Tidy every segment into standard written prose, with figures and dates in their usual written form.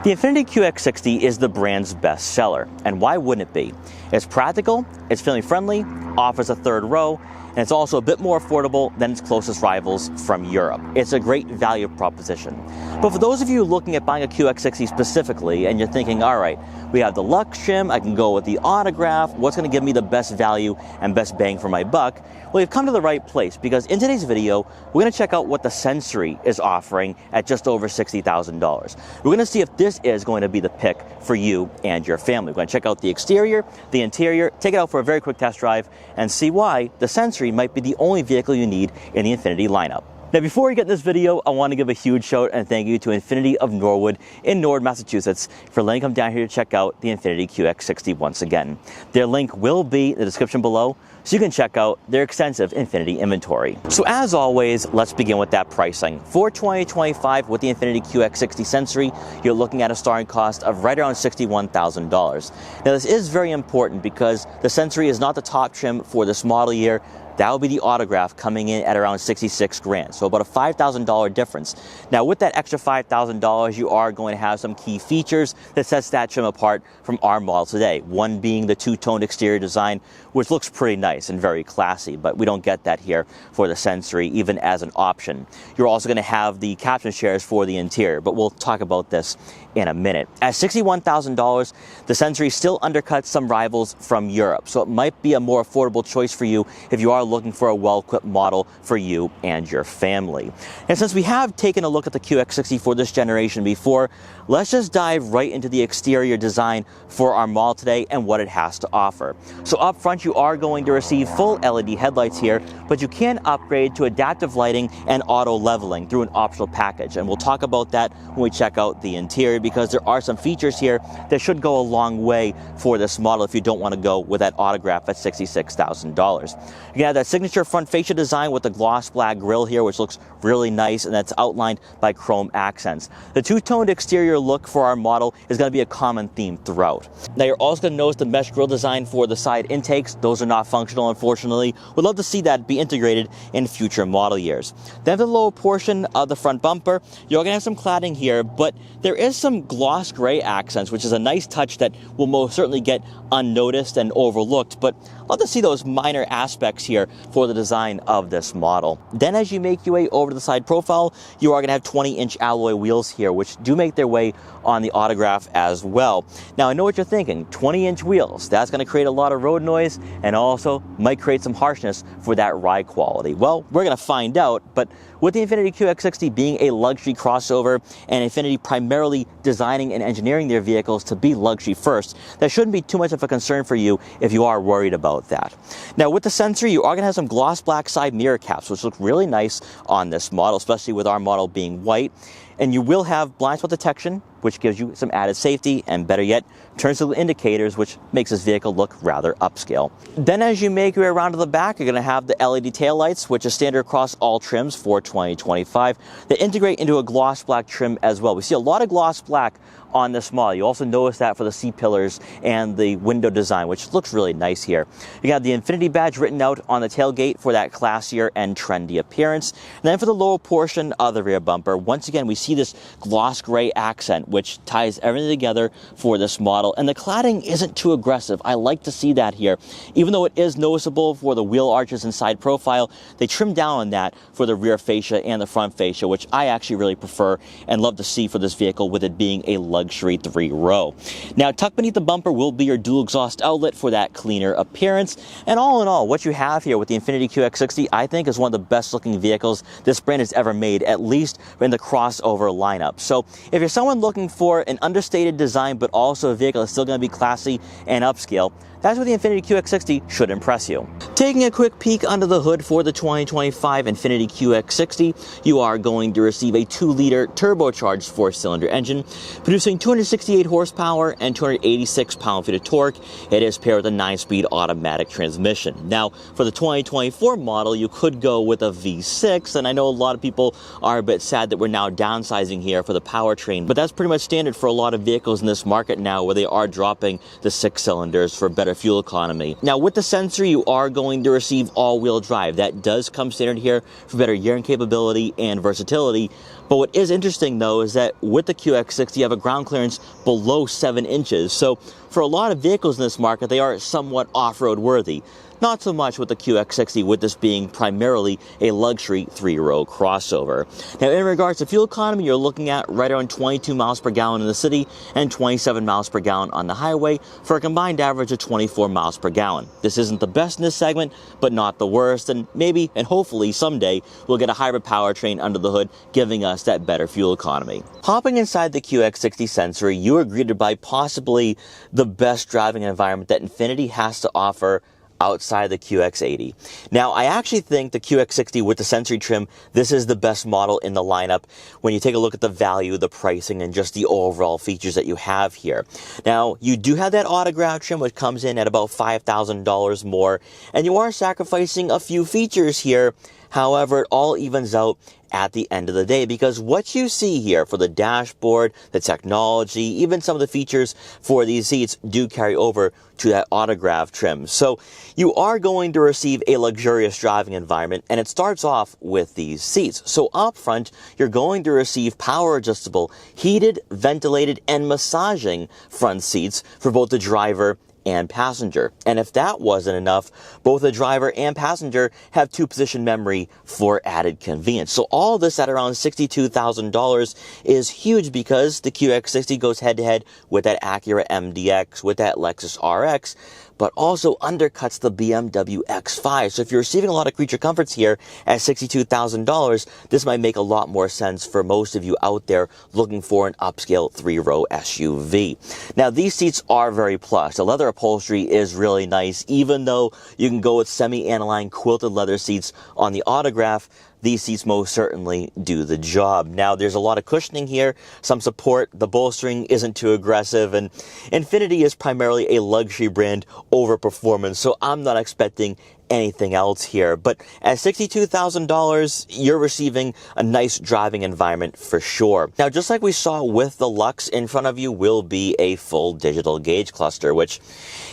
The Infiniti QX60 is the brand's best seller, and why wouldn't it be? It's practical, it's family friendly, offers a third row, and it's also a bit more affordable than its closest rivals from Europe. It's a great value proposition. But for those of you looking at buying a QX60 specifically, and you're thinking, all right, we have the Lux trim, I can go with the Autograph, what's going to give me the best value and best bang for my buck? Well, you've come to the right place, because in today's video, we're going to check out what the Sensory is offering at just over $60,000. We're going to see if this is going to be the pick for you and your family. We're going to check out the exterior, the interior, take it out for a very quick test drive, and see why the Sensory might be the only vehicle you need in the Infiniti lineup. Now, before we get in this video, I want to give a huge shout and thank you to Infiniti of Norwood in Norwood, Massachusetts for letting me come down here to check out the Infiniti QX60 once again. Their link will be in the description below, so you can check out their extensive Infiniti inventory. So as always, let's begin with that pricing. For 2025 with the Infiniti QX60 Sensory, you're looking at a starting cost of right around $61,000. Now, this is very important because the Sensory is not the top trim for this model year. That will be the Autograph coming in at around 66 grand, so about a $5,000 difference. Now, with that extra $5,000, you are going to have some key features that sets that trim apart from our model today. One being the two-toned exterior design, which looks pretty nice and very classy, but we don't get that here for the Sensory, even as an option. You're also going to have the captain chairs for the interior, but we'll talk about this in a minute. At $61,000, the Sensory still undercuts some rivals from Europe, so it might be a more affordable choice for you if you are looking for a well-equipped model for you and your family. And since we have taken a look at the QX60 for this generation before, let's just dive right into the exterior design for our model today and what it has to offer. So up front, you are going to receive full LED headlights here, but you can upgrade to adaptive lighting and auto leveling through an optional package. And we'll talk about that when we check out the interior, because there are some features here that should go a long way for this model if you don't want to go with that Autograph at $66,000. You can have that signature front fascia design with the gloss black grille here, which looks really nice, and that's outlined by chrome accents. The two-toned exterior look for our model is going to be a common theme throughout. Now, you're also going to notice the mesh grille design for the side intakes. Those are not functional, unfortunately. We'd love to see that be integrated in future model years. Then the lower portion of the front bumper, you're going to have some cladding here, but there is some gloss gray accents, which is a nice touch that will most certainly get unnoticed and overlooked, but love to see those minor aspects here for the design of this model. Then as you make your way over to the side profile, you are going to have 20-inch alloy wheels here, which do make their way on the Autograph as well. Now, I know what you're thinking, 20-inch wheels, that's going to create a lot of road noise and also might create some harshness for that ride quality. Well, we're going to find out, but with the Infiniti QX60 being a luxury crossover and Infiniti primarily designing and engineering their vehicles to be luxury first, that shouldn't be too much of a concern for you if you are worried about that. Now, with the Sensory, you are going to have some gloss black side mirror caps, which look really nice on this model, especially with our model being white. And you will have blind spot detection, which gives you some added safety, and better yet, turn signal indicators, which makes this vehicle look rather upscale. Then as you make your way around to the back, you're going to have the LED taillights, which is standard across all trims for 2025. They integrate into a gloss black trim as well. We see a lot of gloss black on this model. You also notice that for the C-pillars and the window design, which looks really nice here. You have the Infiniti badge written out on the tailgate for that classier and trendy appearance. And then for the lower portion of the rear bumper, once again, we see this gloss gray accent, which ties everything together for this model. And the cladding isn't too aggressive. I like to see that here. Even though it is noticeable for the wheel arches and side profile, they trim down on that for the rear fascia and the front fascia, which I actually really prefer and love to see for this vehicle, with it being a luxury 3-row. Now, tucked beneath the bumper will be your dual exhaust outlet for that cleaner appearance. And all in all, what you have here with the Infiniti QX60, I think, is one of the best looking vehicles this brand has ever made, at least in the crossover lineup. So if you're someone looking for an understated design, but also a vehicle that's still going to be classy and upscale, that's where the Infiniti QX60 should impress you. Taking a quick peek under the hood for the 2025 Infiniti QX60, you are going to receive a 2-liter turbocharged 4-cylinder engine, producing 268 horsepower and 286 pound-feet of torque. It is paired with a 9-speed automatic transmission. Now, for the 2024 model, you could go with a V6, and I know a lot of people are a bit sad that we're now downsizing here for the powertrain, but that's pretty much standard for a lot of vehicles in this market now, where they are dropping the 6 cylinders for better fuel economy. Now, with the Sensory, you are going to receive all-wheel drive. That does come standard here for better gearing capability and versatility, But what is interesting though is that with the QX60 you have a ground clearance below 7 inches. So for a lot of vehicles in this market, they are somewhat off-road worthy. Not so much with the QX60, with this being primarily a luxury 3-row crossover. Now, in regards to fuel economy, you're looking at right around 22 miles per gallon in the city and 27 miles per gallon on the highway for a combined average of 24 miles per gallon. This isn't the best in this segment, but not the worst, and maybe and hopefully someday we'll get a hybrid powertrain under the hood, giving us that better fuel economy. Hopping inside the QX60 Sensory, you are greeted by possibly the best driving environment that Infiniti has to offer outside the QX80. Now, I actually think the QX60 with the Sensory trim, this is the best model in the lineup when you take a look at the value, the pricing, and just the overall features that you have here. Now, you do have that autograph trim, which comes in at about $5,000 more, and you are sacrificing a few features here. However, it all evens out at the end of the day, because what you see here for the dashboard, the technology, even some of the features for these seats do carry over to that autograph trim. So you are going to receive a luxurious driving environment, and it starts off with these seats. So up front, you're going to receive power adjustable, heated, ventilated, and massaging front seats for both the driver and passenger. And if that wasn't enough, both the driver and passenger have 2-position memory for added convenience. So all this at around $62,000 is huge, because the QX60 goes head-to-head with that Acura MDX, with that Lexus RX, but also undercuts the BMW X5. So if you're receiving a lot of creature comforts here at $62,000, this might make a lot more sense for most of you out there looking for an upscale 3-row SUV. Now, these seats are very plush. The leather upholstery is really nice, even though you can go with semi-aniline quilted leather seats on the autograph. These seats most certainly do the job. Now, there's a lot of cushioning here, some support, the bolstering isn't too aggressive, and Infiniti is primarily a luxury brand over performance, so I'm not expecting anything else here. But at $62,000, you're receiving a nice driving environment for sure. Now, just like we saw with the Lux, in front of you will be a full digital gauge cluster, which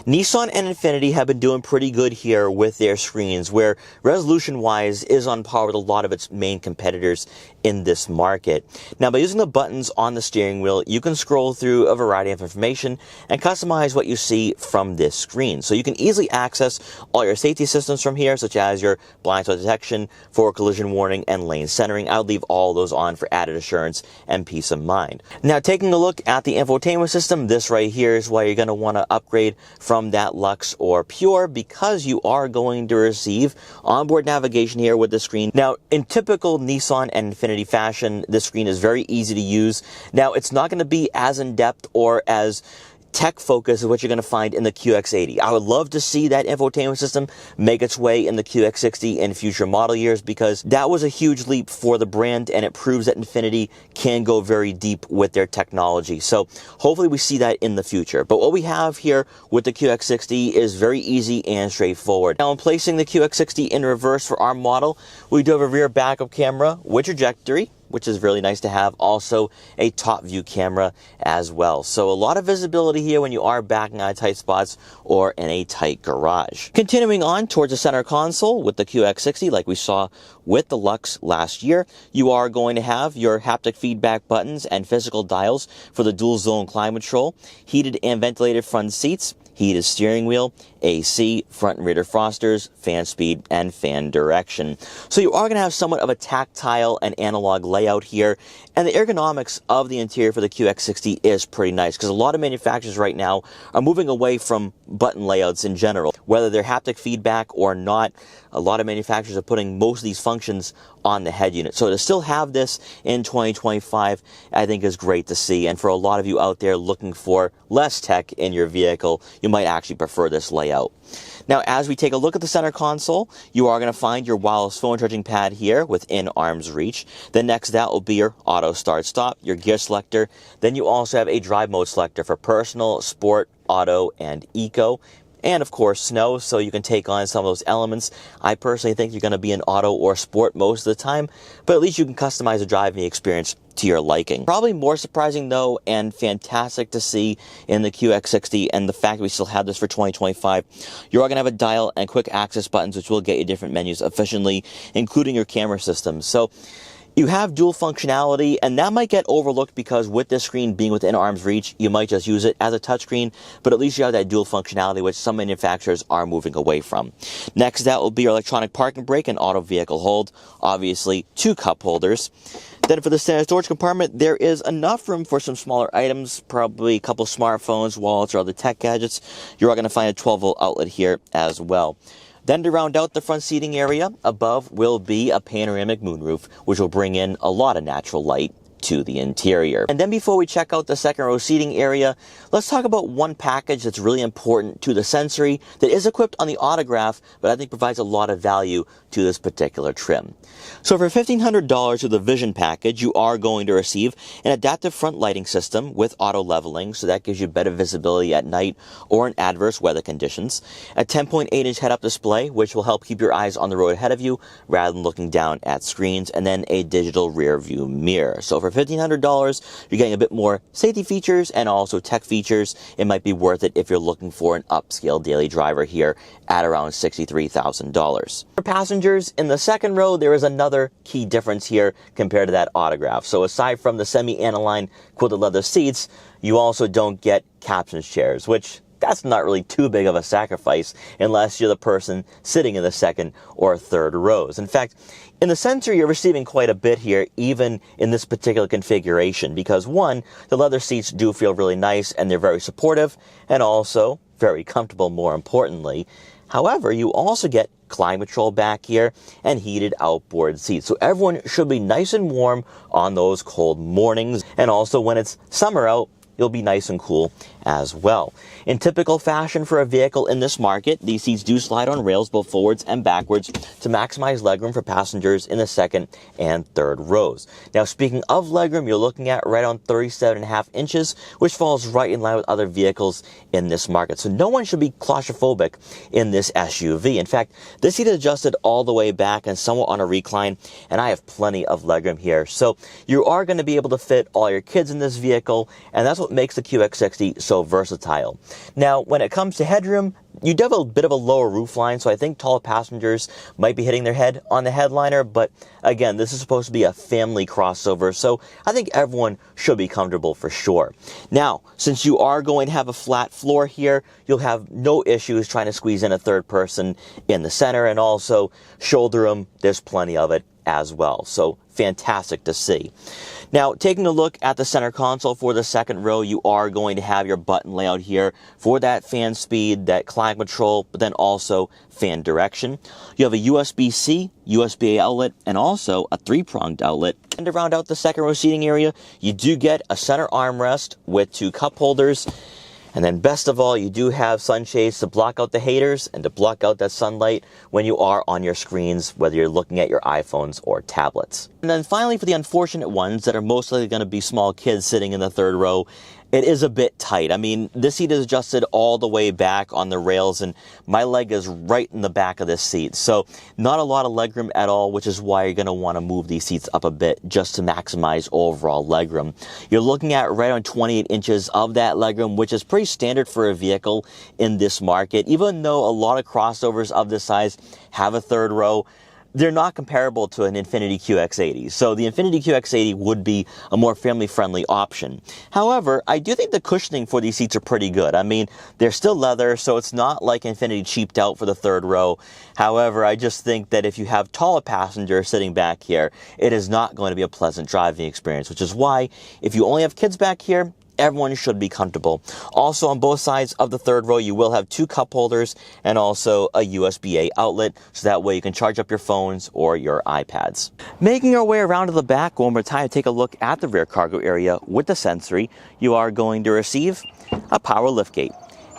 Nissan and Infiniti have been doing pretty good here with their screens, where resolution-wise is on par with a lot of its main competitors in this market. Now, by using the buttons on the steering wheel, you can scroll through a variety of information and customize what you see from this screen. So you can easily access all your safety systems from here, such as your blind spot detection, forward collision warning, and lane centering. I would leave all those on for added assurance and peace of mind. Now, taking a look at the infotainment system, this right here is why you're going to want to upgrade from that Lux or Pure, because you are going to receive onboard navigation here with the screen. Now, in typical Nissan and Infiniti fashion, this screen is very easy to use. Now, it's not going to be as in-depth or as tech focus is what you're going to find in the QX80. I would love to see that infotainment system make its way in the QX60 in future model years, because that was a huge leap for the brand, and it proves that Infiniti can go very deep with their technology. So hopefully we see that in the future. But what we have here with the QX60 is very easy and straightforward. Now, in placing the QX60 in reverse for our model, we do have a rear backup camera with trajectory, which is really nice to have. Also, a top view camera as well. So a lot of visibility here when you are backing out of tight spots or in a tight garage. Continuing on towards the center console with the QX60, like we saw with the Lux last year, you are going to have your haptic feedback buttons and physical dials for the dual zone climate control, heated and ventilated front seats, heated steering wheel, AC, front and rear defrosters, fan speed, and fan direction. So you are going to have somewhat of a tactile and analog layout here, and the ergonomics of the interior for the QX60 is pretty nice, because a lot of manufacturers right now are moving away from button layouts in general. Whether they're haptic feedback or not, a lot of manufacturers are putting most of these functions on the head unit. So to still have this in 2025, I think is great to see. And for a lot of you out there looking for less tech in your vehicle, you might actually prefer this layout. Now, as we take a look at the center console, you are going to find your wireless phone charging pad here within arm's reach. Then next to that will be your auto start stop, your gear selector. Then you also have a drive mode selector for personal, sport, auto, and eco. And of course, snow, so you can take on some of those elements. I personally think you're going to be in auto or sport most of the time, but at least you can customize the driving experience to your liking. Probably more surprising though, and fantastic to see in the QX60, and the fact that we still have this for 2025, you are going to have a dial and quick access buttons, which will get you different menus efficiently, including your camera system. So You have dual functionality, and that might get overlooked because with this screen being within arm's reach, you might just use it as a touchscreen, but at least you have that dual functionality, which some manufacturers are moving away from. Next, that will be your electronic parking brake and auto vehicle hold. Obviously, 2 cup holders. Then for the standard storage compartment, there is enough room for some smaller items, probably a couple smartphones, wallets, or other tech gadgets. You are going to find a 12-volt outlet here as well. Then to round out the front seating area, above will be a panoramic moonroof, which will bring in a lot of natural light to the interior. And then before we check out the second row seating area, let's talk about one package that's really important to the Sensory that is equipped on the Autograph, but I think provides a lot of value to this particular trim. So for $1,500 with the Vision package, you are going to receive an adaptive front lighting system with auto leveling, so that gives you better visibility at night or in adverse weather conditions. A 10.8-inch head-up display, which will help keep your eyes on the road ahead of you rather than looking down at screens, and then a digital rear view mirror. So for $1,500, you're getting a bit more safety features and also tech features. It might be worth it if you're looking for an upscale daily driver here at around $63,000. For passengers in the second row, there is another key difference here compared to that Autograph. So aside from the semi-aniline quilted leather seats, you also don't get captain's chairs, which that's not really too big of a sacrifice unless you're the person sitting in the second or third rows. In fact, in the Sensory, you're receiving quite a bit here, even in this particular configuration, because one, the leather seats do feel really nice and they're very supportive and also very comfortable, more importantly. However, you also get climate control back here and heated outboard seats. So everyone should be nice and warm on those cold mornings. And also when it's summer out, you'll be nice and cool as well. In typical fashion for a vehicle in this market, these seats do slide on rails both forwards and backwards to maximize legroom for passengers in the second and third rows. Now, speaking of legroom, you're looking at right on 37.5 inches, which falls right in line with other vehicles in this market. So no one should be claustrophobic in this SUV. In fact, this seat is adjusted all the way back and somewhat on a recline, and I have plenty of legroom here. So you are going to be able to fit all your kids in this vehicle, and that's what makes the QX60 so versatile. Now, when it comes to headroom, you do have a bit of a lower roofline, so I think tall passengers might be hitting their head on the headliner, but again, this is supposed to be a family crossover, so I think everyone should be comfortable for sure. Now, since you are going to have a flat floor here, you'll have no issues trying to squeeze in a third person in the center, and also shoulder room, there's plenty of it as well. So fantastic to see. Now, taking a look at the center console for the second row, you are going to have your button layout here for that fan speed, that climate control, but then also fan direction. You have a USB-C, USB-A outlet, and also a 3-pronged outlet. And to round out the second row seating area, you do get a center armrest with 2 cup holders. And then best of all, you do have sunshades to block out the haters and to block out that sunlight when you are on your screens, whether you're looking at your iPhones or tablets. And then finally, for the unfortunate ones that are most likely going to be small kids sitting in the third row, it is a bit tight. I mean, this seat is adjusted all the way back on the rails, and my leg is right in the back of this seat. So not a lot of legroom at all, which is why you're going to want to move these seats up a bit just to maximize overall legroom. You're looking at right on 28 inches of that legroom, which is pretty standard for a vehicle in this market. Even though a lot of crossovers of this size have a third row, they're not comparable to an Infiniti QX80. So the Infiniti QX80 would be a more family-friendly option. However, I do think the cushioning for these seats are pretty good. I mean, they're still leather, so it's not like Infiniti cheaped out for the third row. However, I just think that if you have taller passengers sitting back here, it is not going to be a pleasant driving experience, which is why if you only have kids back here, everyone should be comfortable. Also, on both sides of the third row, you will have 2 cup holders and also a USB-A outlet, so that way you can charge up your phones or your iPads. Making our way around to the back, one more time to take a look at the rear cargo area with the Sensory, you are going to receive a power liftgate.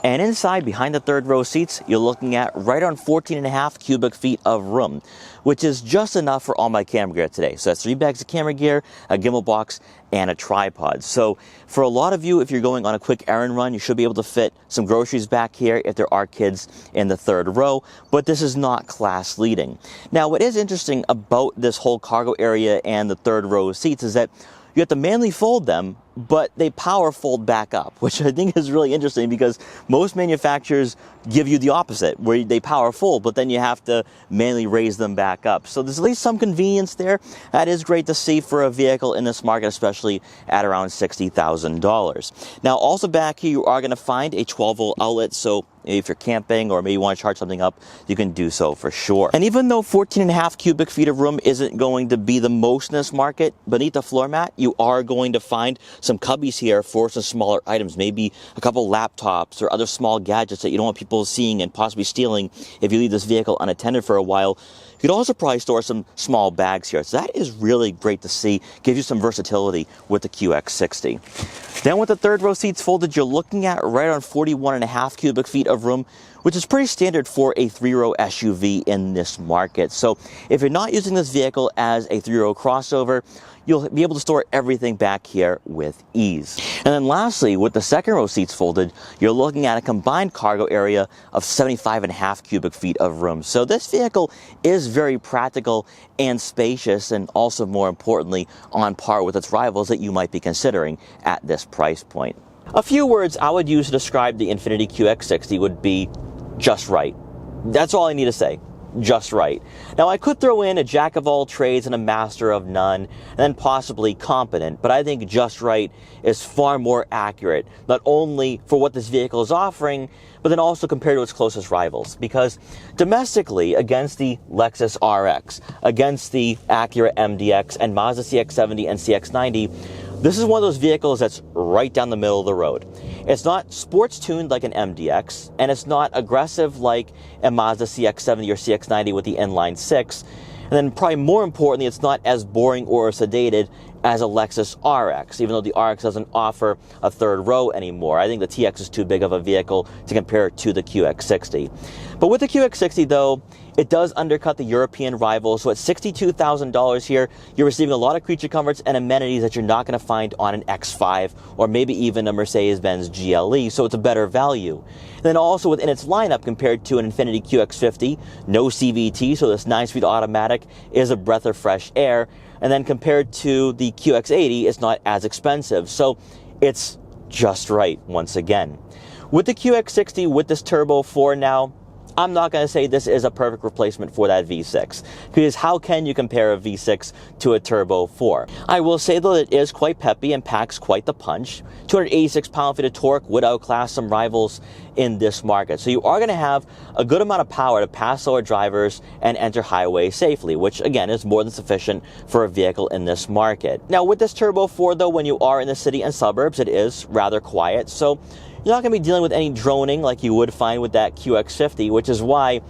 And inside, behind the third row seats, you're looking at right on 14.5 cubic feet of room, which is just enough for all my camera gear today. So that's 3 bags of camera gear, a gimbal box, and a tripod. So for a lot of you, if you're going on a quick errand run, you should be able to fit some groceries back here if there are kids in the third row, but this is not class leading. Now, what is interesting about this whole cargo area and the third row seats is that you have to manually fold them, but they power fold back up, which I think is really interesting because most manufacturers give you the opposite, where they power fold, but then you have to manually raise them back up. So there's at least some convenience there. That is great to see for a vehicle in this market, especially at around $60,000. Now, also back here, you are going to find a 12-volt outlet, so if you're camping or maybe you want to charge something up, you can do so for sure. And even though 14.5 cubic feet of room isn't going to be the most in this market, beneath the floor mat, you are going to find some cubbies here for some smaller items, maybe a couple laptops or other small gadgets that you don't want people seeing and possibly stealing if you leave this vehicle unattended for a while. You could also probably store some small bags here. So that is really great to see. Gives you some versatility with the QX60. Then with the third row seats folded, you're looking at right around 41.5 cubic feet of room, which is pretty standard for a 3-row SUV in this market. So if you're not using this vehicle as a 3-row crossover, you'll be able to store everything back here with ease. And then lastly, with the second row seats folded, you're looking at a combined cargo area of 75.5 cubic feet of room. So this vehicle is very practical and spacious, and also more importantly, on par with its rivals that you might be considering at this price point. A few words I would use to describe the Infiniti QX60 would be just right. That's all I need to say. Just right. Now, I could throw in a jack of all trades and a master of none, and then possibly competent, but I think just right is far more accurate, not only for what this vehicle is offering, but then also compared to its closest rivals. Because domestically, against the Lexus RX, against the Acura MDX, and Mazda CX-70 and CX-90, this is one of those vehicles that's right down the middle of the road. It's not sports tuned like an MDX, and it's not aggressive like a Mazda CX-70 or CX-90 with the inline 6. And then probably more importantly, it's not as boring or sedated as a Lexus RX, even though the RX doesn't offer a third row anymore. I think the TX is too big of a vehicle to compare it to the QX60. But with the QX60 though, it does undercut the European rivals. So at $62,000 here, you're receiving a lot of creature comforts and amenities that you're not going to find on an X5 or maybe even a Mercedes-Benz GLE. So it's a better value. And then also within its lineup compared to an Infiniti QX50, no CVT, so this 9-speed automatic is a breath of fresh air. And then compared to the QX80, it's not as expensive. So it's just right once again. With the QX60, with this Turbo 4 now, I'm not going to say this is a perfect replacement for that V6, because how can you compare a V6 to a Turbo 4? I will say though that it is quite peppy and packs quite the punch. 286 pound-feet of torque would outclass some rivals in this market. So you are going to have a good amount of power to pass slower drivers and enter highways safely, which again is more than sufficient for a vehicle in this market. Now with this Turbo 4 though, when you are in the city and suburbs, it is rather quiet. So you're not going to be dealing with any droning like you would find with that QX50, which is why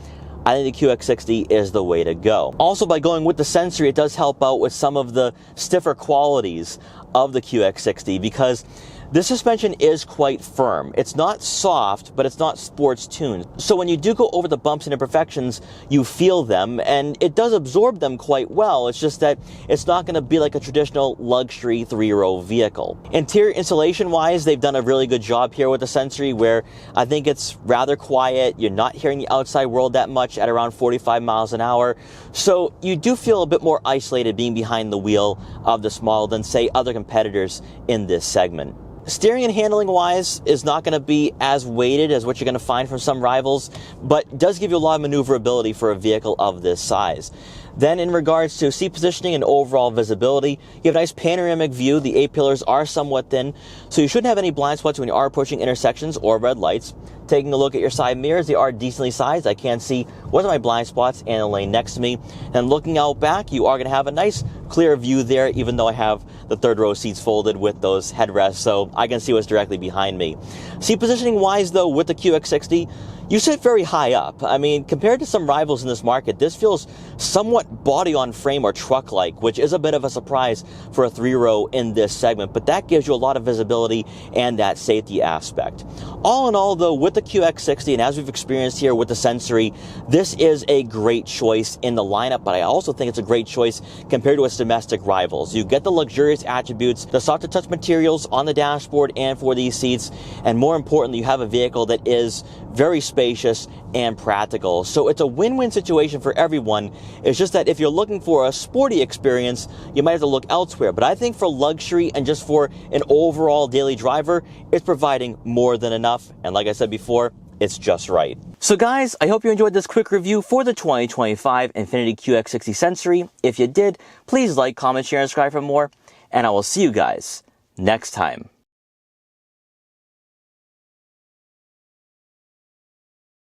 I think the QX60 is the way to go. Also, by going with the Sensory, it does help out with some of the stiffer qualities of the QX60 because this suspension is quite firm. It's not soft, but it's not sports tuned. So when you do go over the bumps and imperfections, you feel them, and it does absorb them quite well. It's just that it's not going to be like a traditional luxury 3-row vehicle. Interior insulation wise, they've done a really good job here with the Sensory, where I think it's rather quiet. You're not hearing the outside world that much at around 45 miles an hour. So you do feel a bit more isolated being behind the wheel of this model than say other competitors in this segment. Steering and handling wise is not going to be as weighted as what you're going to find from some rivals, but does give you a lot of maneuverability for a vehicle of this size. Then in regards to seat positioning and overall visibility, you have a nice panoramic view. The A-pillars are somewhat thin, so you shouldn't have any blind spots when you are approaching intersections or red lights. Taking a look at your side mirrors, they are decently sized. I can see what are my blind spots and a lane next to me. And looking out back, you are going to have a nice clear view there, even though I have the third row seats folded with those headrests, so I can see what's directly behind me. Seat positioning wise though, with the QX60, you sit very high up. I mean, compared to some rivals in this market, this feels somewhat body on frame or truck-like, which is a bit of a surprise for a 3-row in this segment, but that gives you a lot of visibility and that safety aspect. All in all though, with the QX60, and as we've experienced here with the Sensory, this is a great choice in the lineup, but I also think it's a great choice compared to its domestic rivals. You get the luxurious attributes, the soft to touch materials on the dashboard and for these seats, and more importantly, you have a vehicle that is very spacious and practical. So it's a win-win situation for everyone. It's just that if you're looking for a sporty experience, you might have to look elsewhere. But I think for luxury and just for an overall daily driver, it's providing more than enough. And like I said before, it's just right. So guys, I hope you enjoyed this quick review for the 2025 Infiniti QX60 Sensory. If you did, please like, comment, share, and subscribe for more. And I will see you guys next time.